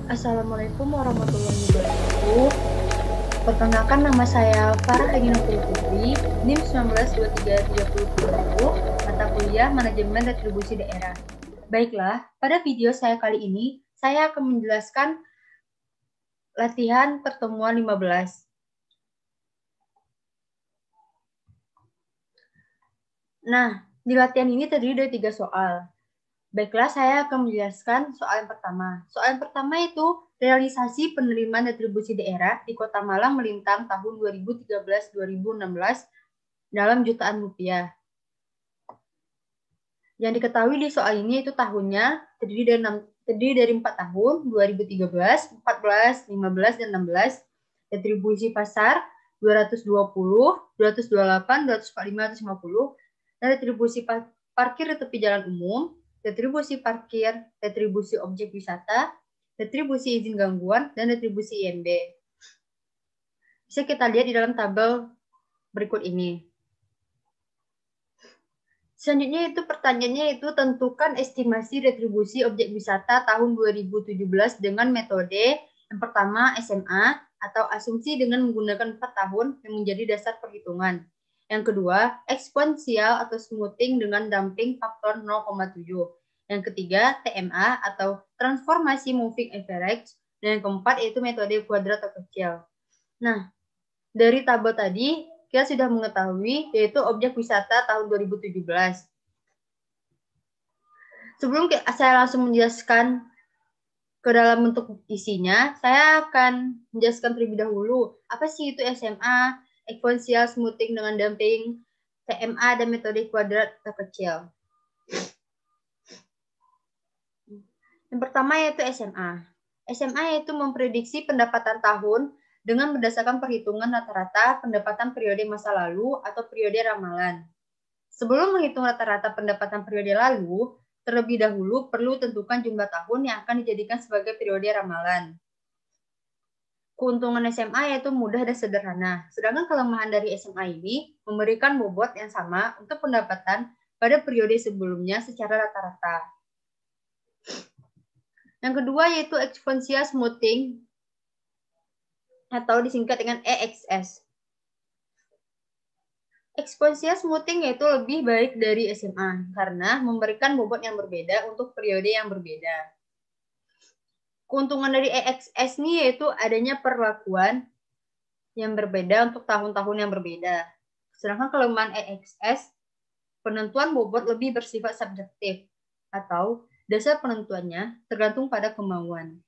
Assalamualaikum warahmatullahi wabarakatuh. Perkenalkan, nama saya Farah Regina Putri, NIM 192330, mata kuliah Manajemen Retribusi Daerah. Baiklah, pada video saya kali ini, saya akan menjelaskan latihan pertemuan 15. Nah, di latihan ini terdiri dari 3 soal. Baiklah, saya akan menjelaskan soal yang pertama. Soal yang pertama itu realisasi penerimaan retribusi daerah di Kota Malang melintang tahun 2013-2016 dalam jutaan rupiah. Yang diketahui di soal ini itu tahunnya terdiri dari 4 tahun, 2013, 14, 15, dan 16. Retribusi pasar 220, 228, 245, 250, dan retribusi parkir di tepi jalan umum, retribusi parkir, retribusi objek wisata, retribusi izin gangguan, dan retribusi IMB. Bisa kita lihat di dalam tabel berikut ini. Selanjutnya itu pertanyaannya itu tentukan estimasi retribusi objek wisata tahun 2017 dengan metode yang pertama SMA atau asumsi dengan menggunakan 4 tahun yang menjadi dasar perhitungan. Yang kedua, eksponensial atau smoothing dengan damping faktor 0,7. Yang ketiga, TMA atau transformasi moving average. Dan yang keempat yaitu metode kuadrat terkecil. Nah, dari tabel tadi kita sudah mengetahui yaitu objek wisata tahun 2017. Sebelum saya langsung menjelaskan ke dalam bentuk isinya, saya akan menjelaskan terlebih dahulu apa sih itu SMA, eksponensial smoothing dengan damping, TMA, dan metode kuadrat terkecil. Yang pertama yaitu SMA. SMA yaitu memprediksi pendapatan tahun dengan berdasarkan perhitungan rata-rata pendapatan periode masa lalu atau periode ramalan. Sebelum menghitung rata-rata pendapatan periode lalu, terlebih dahulu perlu tentukan jumlah tahun yang akan dijadikan sebagai periode ramalan. Keuntungan SMA yaitu mudah dan sederhana, sedangkan kelemahan dari SMA ini memberikan bobot yang sama untuk pendapatan pada periode sebelumnya secara rata-rata. Yang kedua yaitu eksponensial smoothing atau disingkat dengan EXS. Eksponensial smoothing yaitu lebih baik dari SMA karena memberikan bobot yang berbeda untuk periode yang berbeda. Keuntungan dari EXS ini yaitu adanya perlakuan yang berbeda untuk tahun-tahun yang berbeda. Sedangkan kelemahan EXS, penentuan bobot lebih bersifat subjektif atau dasar penentuannya tergantung pada kemauan.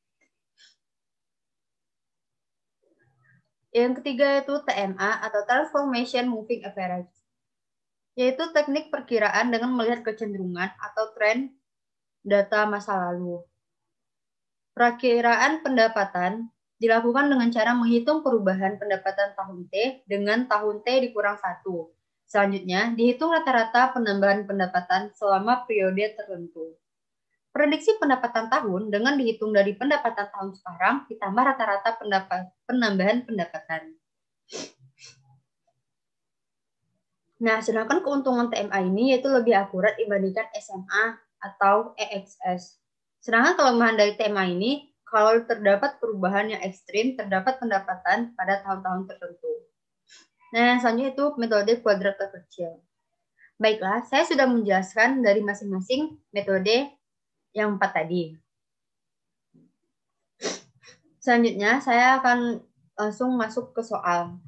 Yang ketiga itu TMA atau Transformation Moving Average, yaitu teknik perkiraan dengan melihat kecenderungan atau tren data masa lalu. Perakiraan pendapatan dilakukan dengan cara menghitung perubahan pendapatan tahun T dengan tahun T dikurang 1. Selanjutnya, dihitung rata-rata penambahan pendapatan selama periode tertentu. Prediksi pendapatan tahun dengan dihitung dari pendapatan tahun sekarang ditambah rata-rata penambahan pendapatan. Nah, sedangkan keuntungan TMA ini yaitu lebih akurat dibandingkan SMA atau EXS. Sedangkan kelemahan dari TMA ini, kalau terdapat perubahan yang ekstrim, terdapat pendapatan pada tahun-tahun tertentu. Nah, yang selanjutnya itu metode kuadrat terkecil. Baiklah, saya sudah menjelaskan dari masing-masing metode yang 4 tadi. Selanjutnya, saya akan langsung masuk ke soal.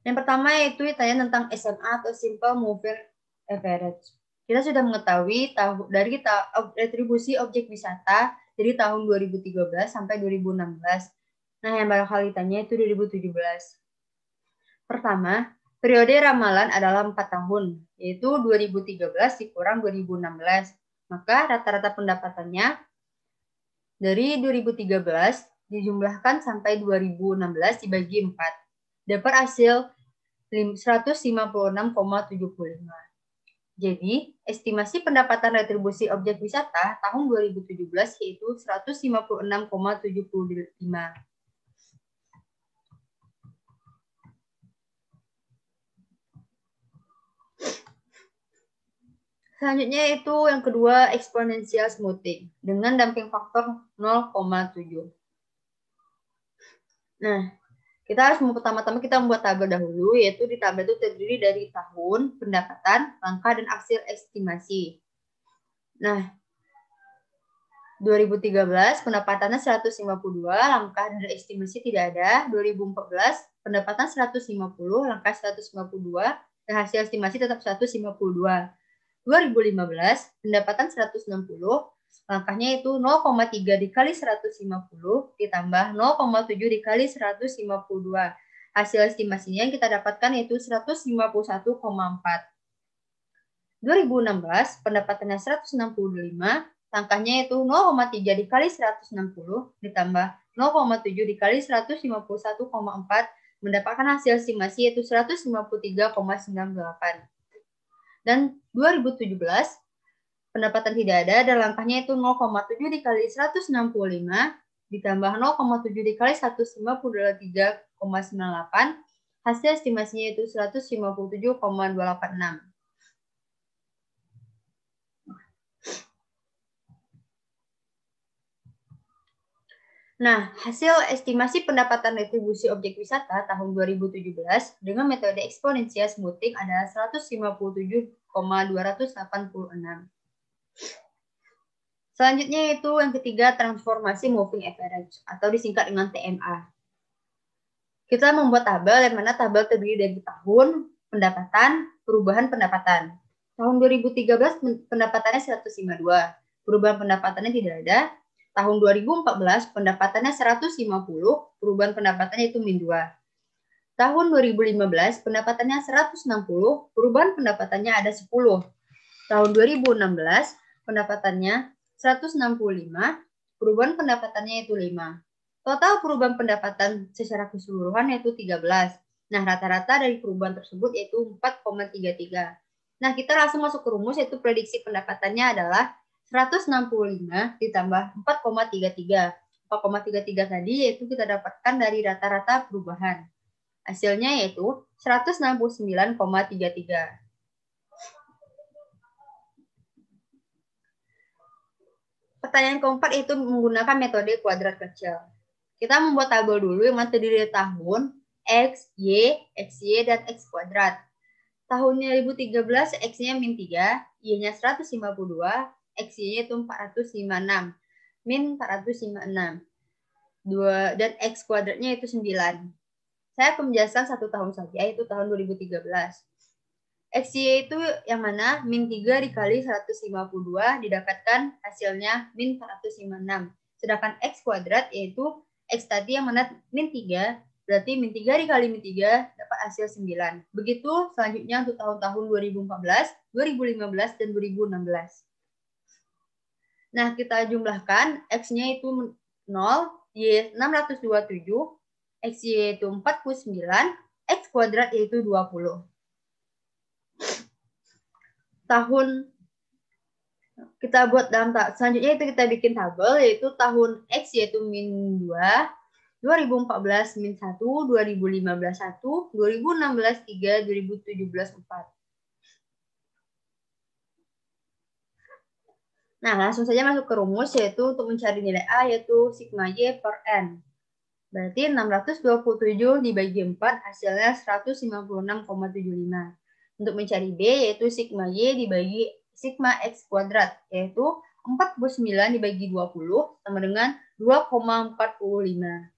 Yang pertama yaitu ditanya tentang SMA atau Simple Moving Average. Kita sudah mengetahui dari retribusi objek wisata dari tahun 2013 sampai 2016. Nah, yang bakal ditanya itu 2017. Pertama, periode ramalan adalah 4 tahun, yaitu 2013 dikurang 2016. Maka rata-rata pendapatannya dari 2013 dijumlahkan sampai 2016 dibagi 4. Dapat hasil 156,75. Jadi, estimasi pendapatan retribusi objek wisata tahun 2017 yaitu 156,75. Selanjutnya itu yang kedua, exponential smoothing dengan damping faktor 0,7. Nah, kita harus pertama-tama kita membuat tabel dahulu, yaitu di tabel itu terdiri dari tahun, pendapatan, langkah, dan hasil estimasi. Nah, 2013 pendapatannya 152, langkah dan estimasi tidak ada. 2014 pendapatan 150, langkah 152, dan hasil estimasi tetap 152. 2015 pendapatan 160, langkahnya itu 0,3 dikali 150 ditambah 0,7 dikali 152. Hasil estimasinya yang kita dapatkan yaitu 151,4. 2016 pendapatannya 165, langkahnya itu 0,3 dikali 160 ditambah 0,7 dikali 151,4 mendapatkan hasil estimasi yaitu 153,98. Dan 2017 pendapatan tidak ada dan langkahnya itu 0,7 dikali 165 ditambah 0,7 dikali 153,98. Hasil estimasinya itu 157,286. Nah, hasil estimasi pendapatan retribusi objek wisata tahun 2017 dengan metode eksponensial smoothing adalah 157,286. Selanjutnya itu yang ketiga, transformasi moving average atau disingkat dengan TMA. Kita membuat tabel yang mana tabel terdiri dari tahun, pendapatan, perubahan pendapatan. Tahun 2013 pendapatannya 152, perubahan pendapatannya tidak ada. Tahun 2014 pendapatannya 150, perubahan pendapatannya itu -2. Tahun 2015 pendapatannya 160, perubahan pendapatannya ada 10. Tahun 2016 pendapatannya 165, perubahan pendapatannya itu 5. Total perubahan pendapatan secara keseluruhan yaitu 13. Nah, rata-rata dari perubahan tersebut yaitu 4,33. Nah, kita langsung masuk ke rumus, yaitu prediksi pendapatannya adalah 165 ditambah 4,33. 4,33 tadi yaitu kita dapatkan dari rata-rata perubahan. Hasilnya yaitu 169,33. Pertanyaan keempat itu menggunakan metode kuadrat kecil. Kita membuat tabel dulu yang terdiri dari tahun, X, Y, XY, dan X kuadrat. Tahun 2013 X-nya -3, Y-nya 152, XY itu 456, min 456. Dan X kuadratnya itu 9. Saya akan menjelaskan 1 tahun saja, yaitu tahun 2013. XY itu yang mana? -3 dikali 152 didapatkan hasilnya min 456. Sedangkan X kuadrat yaitu X tadi yang mana -3, berarti -3 dikali -3 dapat hasil 9. Begitu selanjutnya untuk tahun-tahun 2014, 2015, dan 2016. Nah, kita jumlahkan, X-nya itu 0, Y 627, XY itu 49, X kuadrat yaitu 20. Tahun kita buat dalam selanjutnya itu kita bikin tabel, yaitu tahun X yaitu -2, 2014 -1, 2015 1, 2016 3, 2017 4. Nah, langsung saja masuk ke rumus, yaitu untuk mencari nilai A yaitu sigma Y per N. Berarti 627 dibagi 4 hasilnya 156,75. Untuk mencari B yaitu sigma Y dibagi sigma X kuadrat, yaitu 49 dibagi 20 sama dengan 2,45.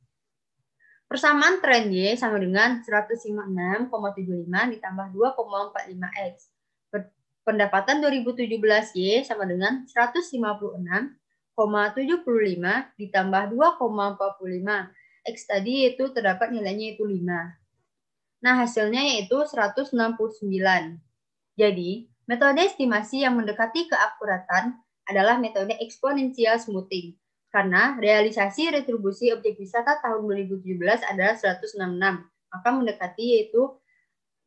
Persamaan tren Y sama dengan 156,75 ditambah 2,45X. Pendapatan 2017 Y sama dengan 156,75 ditambah 2,45. X tadi itu terdapat nilainya itu 5. Nah, hasilnya yaitu 169. Jadi, metode estimasi yang mendekati keakuratan adalah metode eksponensial smoothing. Karena realisasi retribusi objek wisata tahun 2017 adalah 166. Maka mendekati yaitu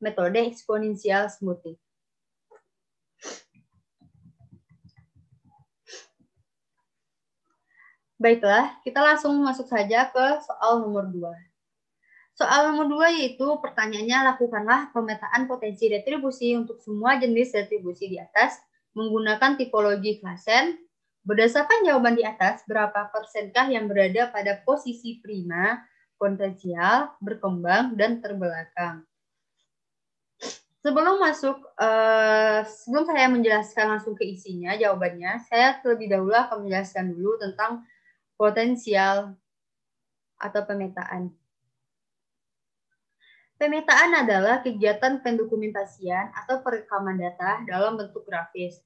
metode eksponensial smoothing. Baiklah, kita langsung masuk saja ke soal nomor 2. Soal nomor 2 yaitu pertanyaannya, lakukanlah pemetaan potensi retribusi untuk semua jenis retribusi di atas menggunakan tipologi Klassen. Berdasarkan jawaban di atas, berapa persenkah yang berada pada posisi prima, potensial, berkembang, dan terbelakang? Sebelum saya menjelaskan langsung ke isinya, jawabannya, saya terlebih dahulu akan menjelaskan dulu tentang potensial atau pemetaan. Pemetaan adalah kegiatan pendokumentasian atau perekaman data dalam bentuk grafis.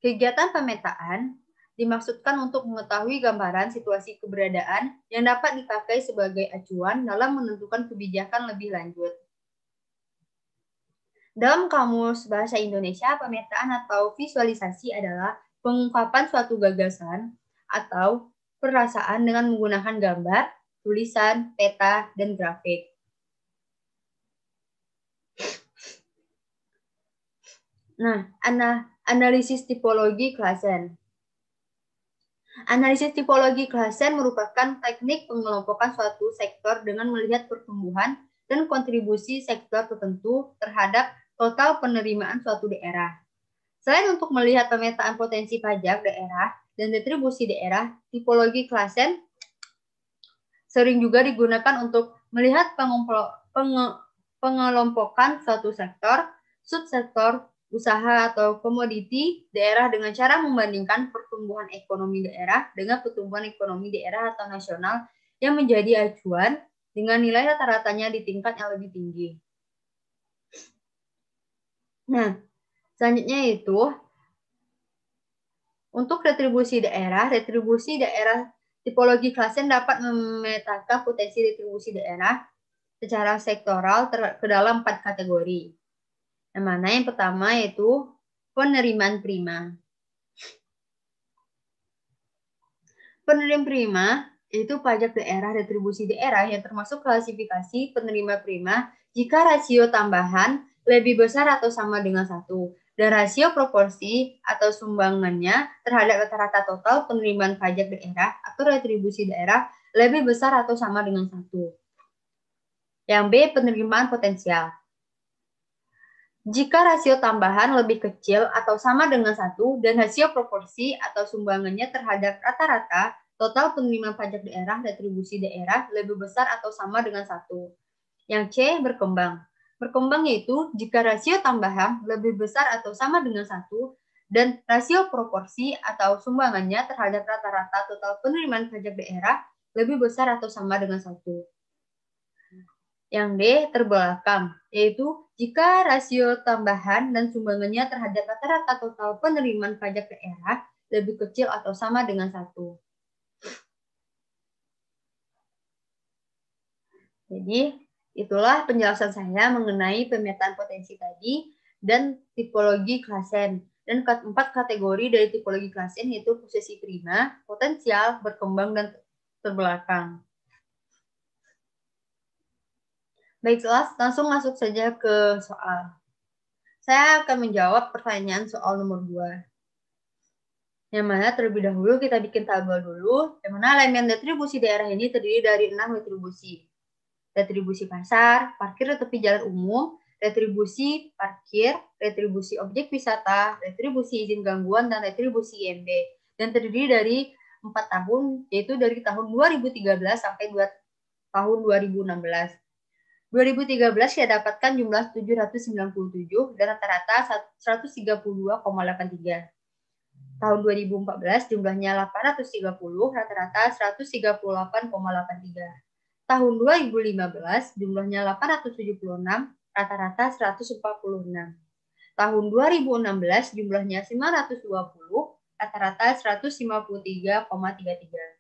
Kegiatan pemetaan dimaksudkan untuk mengetahui gambaran situasi keberadaan yang dapat dipakai sebagai acuan dalam menentukan kebijakan lebih lanjut. Dalam Kamus Bahasa Indonesia, pemetaan atau visualisasi adalah pengungkapan suatu gagasan atau perasaan dengan menggunakan gambar, tulisan, peta, dan grafik. Nah, analisis tipologi Klassen. Analisis tipologi Klassen merupakan teknik pengelompokan suatu sektor dengan melihat pertumbuhan dan kontribusi sektor tertentu terhadap total penerimaan suatu daerah. Selain untuk melihat pemetaan potensi pajak daerah dan retribusi daerah, tipologi Klassen sering juga digunakan untuk melihat pengelompokan suatu sektor, subsektor, usaha atau komoditi daerah dengan cara membandingkan pertumbuhan ekonomi daerah dengan pertumbuhan ekonomi daerah atau nasional yang menjadi acuan dengan nilai rata-ratanya di tingkat yang lebih tinggi. Nah, selanjutnya itu untuk retribusi daerah tipologi Klassen dapat memetakan potensi retribusi daerah secara sektoral ke dalam 4 kategori. Yang mana yang pertama yaitu penerimaan prima. Penerimaan prima yaitu pajak daerah retribusi daerah yang termasuk klasifikasi penerima prima jika rasio tambahan lebih besar atau sama dengan 1 dan rasio proporsi atau sumbangannya terhadap rata-rata total penerimaan pajak daerah atau retribusi daerah lebih besar atau sama dengan 1. Yang B, penerimaan potensial. Jika rasio tambahan lebih kecil atau sama dengan 1 dan rasio proporsi atau sumbangannya terhadap rata-rata total penerimaan pajak daerah retribusi daerah lebih besar atau sama dengan 1. Yang C, berkembang. Berkembang yaitu jika rasio tambahan lebih besar atau sama dengan 1 dan rasio proporsi atau sumbangannya terhadap rata-rata total penerimaan pajak daerah lebih besar atau sama dengan 1. Yang D, terbelakang, yaitu jika rasio tambahan dan sumbangannya terhadap rata-rata total penerimaan pajak daerah lebih kecil atau sama dengan 1. Jadi, itulah penjelasan saya mengenai pemetaan potensi tadi dan tipologi Klassen. Dan 4 kategori dari tipologi Klassen yaitu posisi prima, potensial, berkembang, dan terbelakang. Baiklah, langsung masuk saja ke soal. Saya akan menjawab pertanyaan soal nomor 2. Yang mana terlebih dahulu kita bikin tabel dulu, yang mana elemen retribusi daerah ini terdiri dari 6 retribusi. Retribusi pasar, parkir di tepi jalan umum, retribusi parkir, retribusi objek wisata, retribusi izin gangguan, dan retribusi IMB. Dan terdiri dari 4 tahun, yaitu dari tahun 2013 sampai tahun 2016. 2013 saya dapatkan jumlah 797 dan rata-rata 132,83. Tahun 2014 jumlahnya 830, rata-rata 138,83. Tahun 2015 jumlahnya 876, rata-rata 146. Tahun 2016 jumlahnya 920, rata-rata 153,33.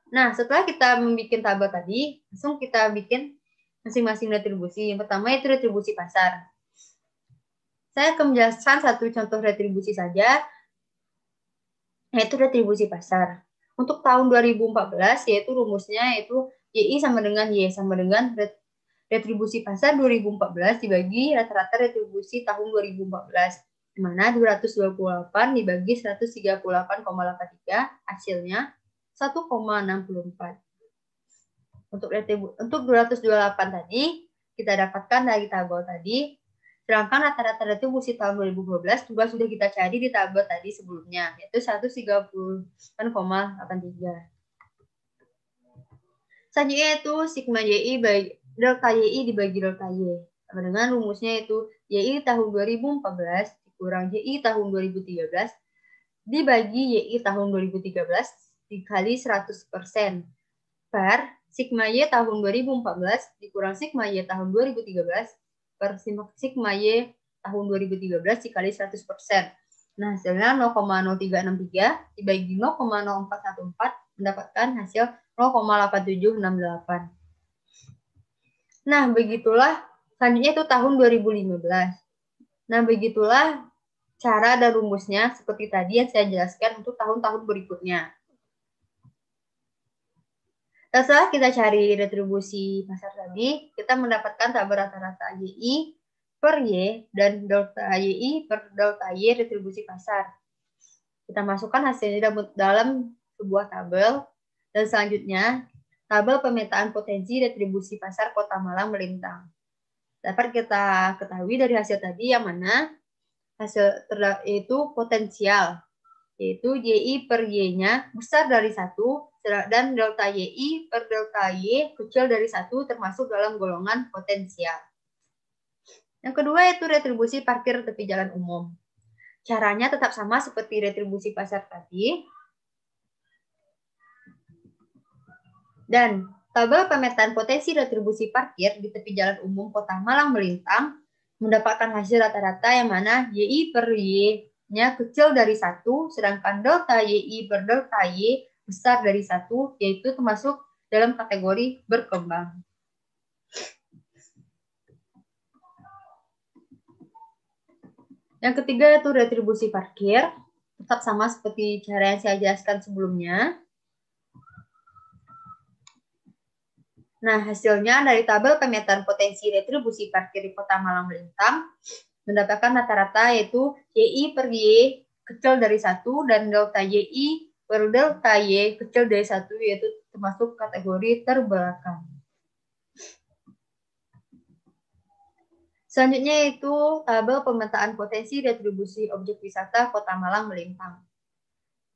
Nah, setelah kita membuat tabel tadi, langsung kita bikin masing-masing retribusi. Yang pertama itu retribusi pasar. Saya akan menjelaskan satu contoh retribusi saja, yaitu retribusi pasar. Untuk tahun 2014, yaitu rumusnya yaitu YI sama dengan Y sama dengan retribusi pasar 2014 dibagi rata-rata retribusi tahun 2014. Di mana 228 dibagi 138,83 hasilnya 1,64. Untuk 228 tadi, kita dapatkan dari tabel tadi, Sedangkan rata-rata retribusi tahun 2012 juga sudah kita cari di tabel tadi sebelumnya, yaitu 130,83. Selanjutnya itu sigma YI bagi delta YI dibagi delta Y. Sama dengan rumusnya itu YI tahun 2014 dikurang YI tahun 2013 dibagi YI tahun 2013 dikali 100% per sigma Y tahun 2014 dikurang sigma Y tahun 2013 per sigma Y tahun 2013 dikali 100%. Nah, hasilnya 0,0363 dibagi 0,0414 mendapatkan hasil 0,8768. Nah, begitulah selanjutnya itu tahun 2015. Nah, begitulah cara dan rumusnya seperti tadi yang saya jelaskan untuk tahun-tahun berikutnya. Setelah kita cari retribusi pasar tadi, kita mendapatkan tabel rata-rata YI per Y dan delta YI per delta Y retribusi pasar. Kita masukkan hasilnya dalam sebuah tabel, dan selanjutnya tabel pemetaan potensi retribusi pasar Kota Malang melintang. Dapat kita ketahui dari hasil tadi yang mana hasil itu potensial, yaitu YI per Y-nya besar dari 1, dan delta YI per delta Y kecil dari 1 termasuk dalam golongan potensial. Yang kedua yaitu retribusi parkir tepi jalan umum. Caranya tetap sama seperti retribusi pasar tadi. Dan tabel pemetaan potensi retribusi parkir di tepi jalan umum Kota Malang melintang mendapatkan hasil rata-rata yang mana YI per Y-nya kecil dari 1, sedangkan delta YI per delta Y besar dari 1, yaitu termasuk dalam kategori berkembang. Yang ketiga yaitu retribusi parkir, tetap sama seperti cara yang saya jelaskan sebelumnya. Nah, hasilnya dari tabel pemetaan potensi retribusi parkir di Kota Malang melintang mendapatkan rata-rata yaitu YI per Y kecil dari 1 dan delta YI per delta Y kecil dari 1, yaitu termasuk kategori terbelakang. Selanjutnya itu tabel pemetaan potensi retribusi objek wisata Kota Malang melintang.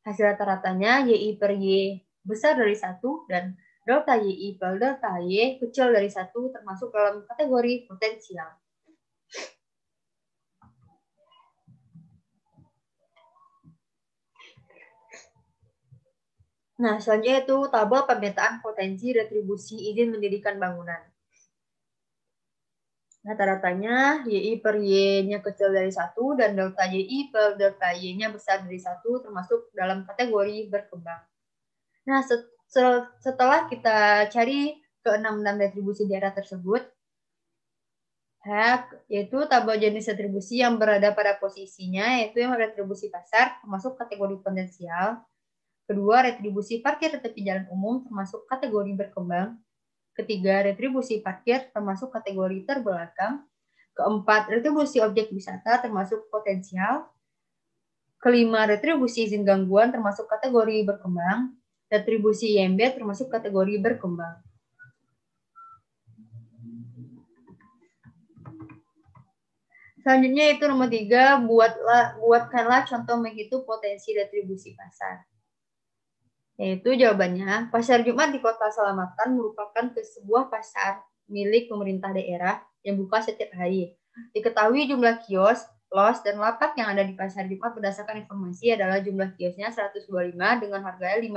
Hasil rata-ratanya YI per Y besar dari 1 dan delta YI per delta Y kecil dari 1 termasuk dalam kategori potensial. Nah, selanjutnya itu tabel pemetaan potensi retribusi izin mendirikan bangunan. Rata-ratanya YI per Y-nya kecil dari 1 dan delta YI per delta Y-nya besar dari 1 termasuk dalam kategori berkembang. Nah, setelah kita cari ke-6 retribusi daerah tersebut, yaitu tabel jenis retribusi yang berada pada posisinya, yaitu yang retribusi pasar termasuk kategori potensial. Kedua, retribusi parkir tepi jalan umum termasuk kategori berkembang. Ketiga, retribusi parkir termasuk kategori terbelakang. Keempat, retribusi objek wisata termasuk potensial. Kelima, retribusi izin gangguan termasuk kategori berkembang. Retribusi IMB termasuk kategori berkembang. Selanjutnya itu nomor 3, buatkanlah contoh menghitung potensi retribusi pasar. Yaitu jawabannya, Pasar Jumat di Kota Salamatan merupakan sebuah pasar milik pemerintah daerah yang buka setiap hari. Diketahui jumlah kios, los, dan lapak yang ada di Pasar Jumat berdasarkan informasi adalah jumlah kiosnya 125 dengan harga 5.000,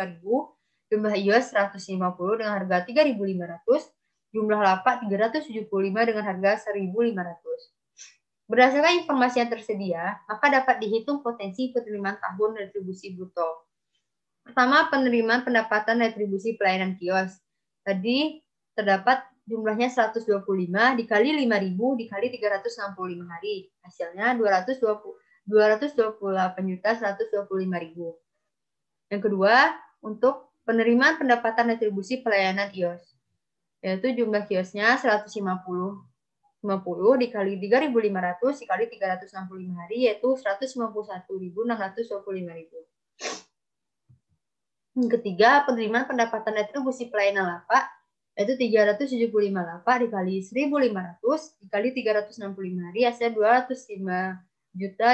jumlah kios 150 dengan harga 3.500, jumlah lapak 375 dengan harga 1.500. Berdasarkan informasi yang tersedia, maka dapat dihitung potensi penerimaan tahun retribusi bruto. Pertama, penerimaan pendapatan retribusi pelayanan kios. Tadi terdapat jumlahnya 125 dikali 5.000 dikali 365 hari. Hasilnya 228.125.000. Yang kedua, untuk penerimaan pendapatan retribusi pelayanan kios. Yaitu jumlah kiosnya 150 dikali 3.500 dikali 365 hari, yaitu 151.625.000. Yang ketiga, penerimaan pendapatan retribusi pelayanan lapak Yaitu 375 lapak dikali 1.500 dikali 365 hari hasilnya 205 juta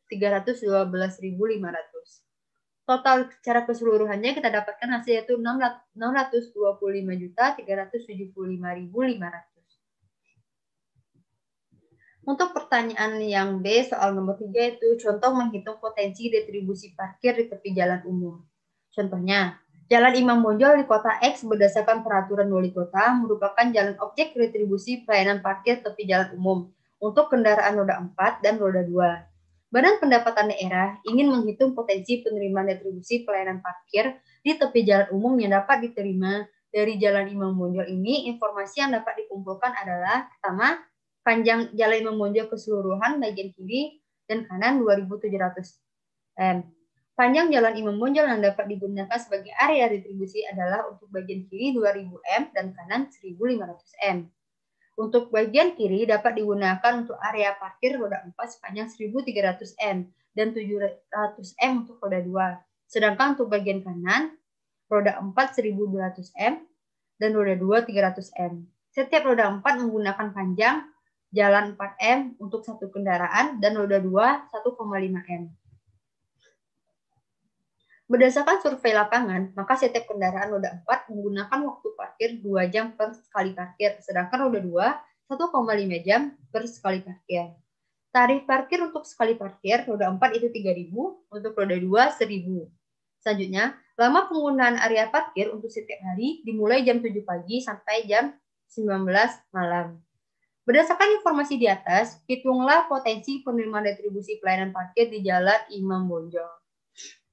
312.500. Total secara keseluruhannya kita dapatkan hasil yaitu 625.375.500. Untuk pertanyaan yang B, soal nomor 3 itu contoh menghitung potensi retribusi parkir di tepi jalan umum. Contohnya, Jalan Imam Bonjol di kota X berdasarkan peraturan wali kota merupakan jalan objek retribusi pelayanan parkir tepi jalan umum untuk kendaraan roda 4 dan roda 2. Badan Pendapatan Daerah ingin menghitung potensi penerimaan retribusi pelayanan parkir di tepi jalan umum yang dapat diterima dari Jalan Imam Bonjol ini. Informasi yang dapat dikumpulkan adalah pertama, panjang Jalan Imam Bonjol keseluruhan bagian kiri dan kanan 2.700 m. Panjang Jalan Imam Bonjol yang dapat digunakan sebagai area retribusi adalah untuk bagian kiri 2.000 m dan kanan 1.500 m. Untuk bagian kiri dapat digunakan untuk area parkir roda 4 sepanjang 1.300 m dan 700 m untuk roda 2. Sedangkan untuk bagian kanan roda 4 1.200 m dan roda 2 300 m. Setiap roda 4 menggunakan panjang jalan 4 m untuk satu kendaraan dan roda 2 1,5 m. Berdasarkan survei lapangan, maka setiap kendaraan roda 4 menggunakan waktu parkir 2 jam per sekali parkir, sedangkan roda 2 1,5 jam per sekali parkir. Tarif parkir untuk sekali parkir roda 4 itu 3.000, untuk roda 2 1.000. Selanjutnya, lama penggunaan area parkir untuk setiap hari dimulai jam 7 pagi sampai jam 19 malam. Berdasarkan informasi di atas, hitunglah potensi penerimaan retribusi pelayanan parkir di Jalan Imam Bonjol.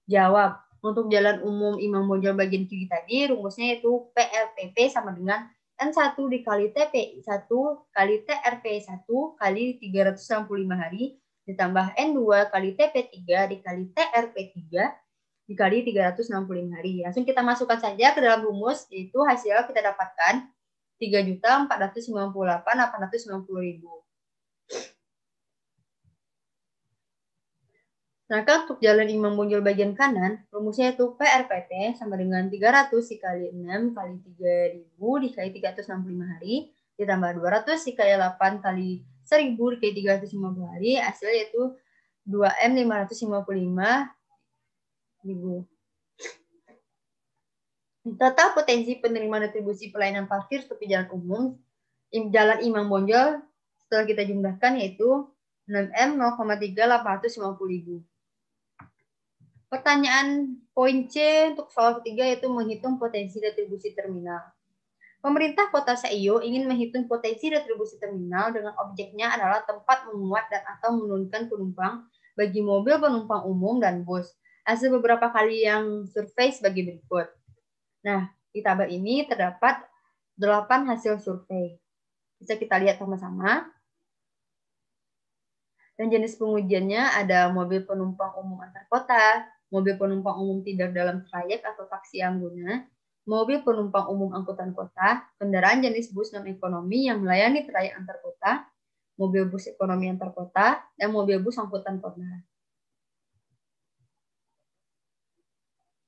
Jawab. Untuk jalan umum Imam Bonjol bagian kiri tadi, rumusnya yaitu PLTP sama dengan N1 dikali TPI 1 kali TRP 1 kali 365 hari ditambah N2 kali TP3 dikali TRP 3 dikali 365 hari. Langsung kita masukkan saja ke dalam rumus, yaitu hasil kita dapatkan 3.498.890.000. Sedangkan untuk jalan Imam Bonjol bagian kanan, rumusnya itu PRPT sama dengan 300 dikali 6 kali 3.000 dikali 365 hari, ditambah 200 dikali 8 kali 1.000 dikali 350 hari, hasilnya itu 2M555.000. Total potensi penerimaan retribusi pelayanan parkir tepi jalan umum, Jalan Imam Bonjol, setelah kita jumlahkan yaitu 6M 0,3 850.000. Pertanyaan poin C untuk soal ketiga yaitu menghitung potensi retribusi terminal. Pemerintah Kota Seiyo ingin menghitung potensi retribusi terminal dengan objeknya adalah tempat memuat dan atau menurunkan penumpang bagi mobil penumpang umum dan bus. Hasil beberapa kali yang survei sebagai berikut. Nah, di tabel ini terdapat 8 hasil survei. Bisa kita lihat sama-sama. Dan jenis pengujiannya ada mobil penumpang umum antar kota, mobil penumpang umum tidak dalam trayek atau taksi angguna, mobil penumpang umum angkutan kota, kendaraan jenis bus non-ekonomi yang melayani trayek antar kota, mobil bus ekonomi antar kota, dan mobil bus angkutan kota.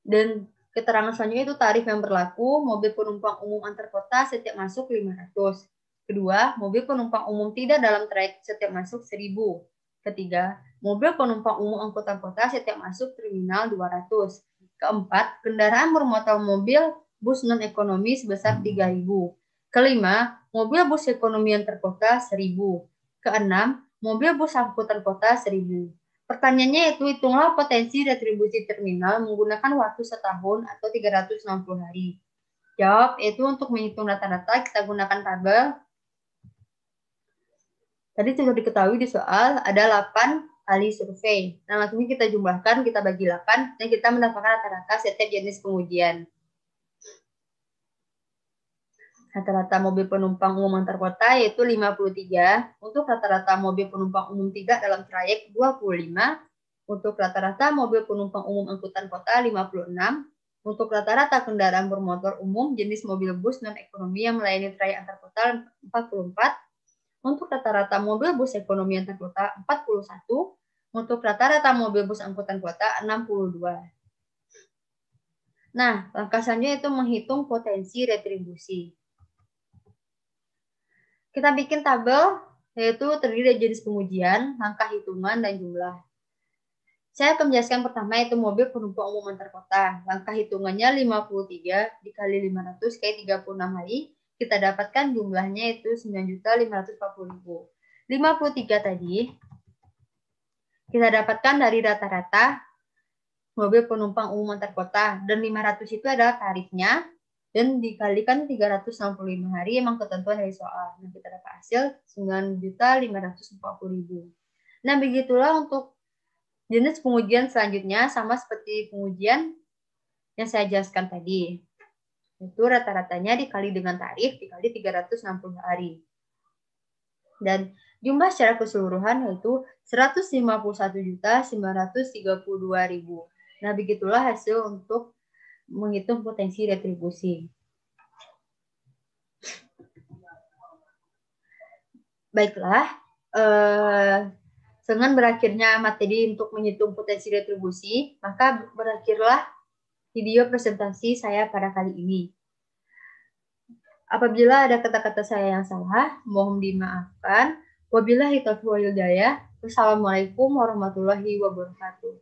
Dan keterangan selanjutnya itu tarif yang berlaku, mobil penumpang umum antar kota setiap masuk 500. Kedua, mobil penumpang umum tidak dalam trayek setiap masuk 1.000. Ketiga, mobil penumpang umum angkutan kota setiap masuk terminal 200. Keempat, kendaraan bermotor mobil bus non-ekonomi sebesar 3.000. Kelima, mobil bus ekonomi antar kota 1.000. Keenam, mobil bus angkutan kota 1.000. Pertanyaannya yaitu hitunglah potensi retribusi terminal menggunakan waktu setahun atau 360 hari. Jawab yaitu untuk menghitung rata-rata kita gunakan tabel. Tadi sudah diketahui di soal ada 8 kali survei. Nah, langsung kita jumlahkan, kita bagi 8, dan kita mendapatkan rata-rata setiap jenis pengujian. Rata-rata mobil penumpang umum antar kota yaitu 53, untuk rata-rata mobil penumpang umum tidak dalam trayek 25, untuk rata-rata mobil penumpang umum angkutan kota 56, untuk rata-rata kendaraan bermotor umum jenis mobil bus non-ekonomi yang melayani trayek antar kota 44, untuk rata-rata mobil bus ekonomi antar kota 41, untuk rata-rata mobil bus angkutan kota 62. Nah, langkah selanjutnya itu menghitung potensi retribusi. Kita bikin tabel, yaitu terdiri dari jenis pengujian, langkah hitungan, dan jumlah. Saya akan menjelaskan pertama yaitu mobil penumpang umum antar kota. Langkah hitungannya 53 dikali 500 kali 36 hari. Kita dapatkan jumlahnya itu 9.540.000. 53 tadi kita dapatkan dari rata-rata mobil penumpang umum antar kota. Dan 500 itu adalah tarifnya. Dan dikalikan 365 hari emang ketentuan dari soal. Nah, kita dapat hasil 9.540.000. Nah, begitulah untuk jenis pengujian selanjutnya, sama seperti pengujian yang saya jelaskan tadi. Itu rata-ratanya dikali dengan tarif dikali 360 hari. Dan jumlah secara keseluruhan yaitu 151.932.000. Nah, begitulah hasil untuk menghitung potensi retribusi. Baiklah, dengan berakhirnya materi untuk menghitung potensi retribusi, maka berakhirlah video presentasi saya pada kali ini. Apabila ada kata-kata saya yang salah, mohon dimaafkan. Wabillahi taufiq wal hidayah. Wassalamualaikum warahmatullahi wabarakatuh.